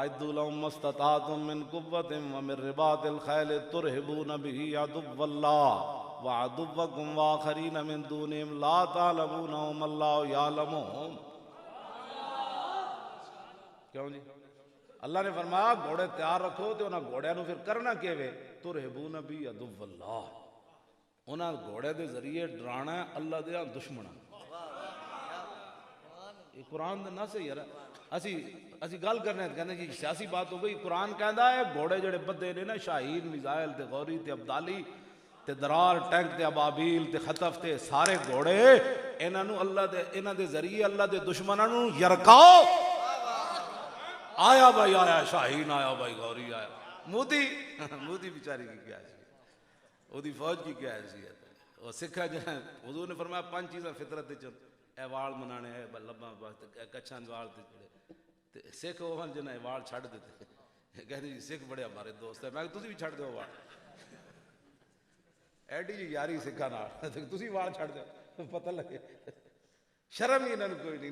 اعدوا لهم ما استطعتم من قوة ومن رباط الخيل ترهبون به عدو الله وعدوكم وآخرين من دونهم لا تعلمونهم الله يعلمهم. کیوں جی؟ اللہ نے فرمایا گھوڑے تیار رکھو تے انہاں گھوڑیاں نو پھر کرنا کیویں؟ ترہبون بھی عدو اللہ، انہاں گھوڑے دے ذریعے ڈرانا ہے اللہ دے دشمناں. یہ قرآن دا نص ہے یار. اسی گل کرنے کہنے جی سیاسی بات ہو گئی. قرآن کہندا ہے گھوڑے جڑے بدے نے نا شاہین میزائل تے غوری تے عبدالی تے درار ٹینک تے ابابیل تے خطف تے سارے گھوڑے انہاں نو اللہ دے انہاں دے ذریعے اللہ دے دشمناں نو یرکاؤ. آیا بھائی آیا شاہین آیا بھائی غوری آیا. مودی بیچاری کی کیا حیثیت، وہ دی فوج کی کیا حیثیت ہے. وہ سکھا جائے حضور نے فرمایا 5 چیزاں فطرت چ اے وال منانے ہے لباں کچھاں وال تے سکھ وہ جنہیں وال چھڑ دیتے. کہتے جی سکھ بڑے ہمارے دوست ہیں. میں کہ تسی بھی چھڑ دیو وال، ایڈی جی یاری سکھاں نال تسی وال چھڑ دیو پتہ لگے. شرم ہی انہاں نوں کوئی نہیں.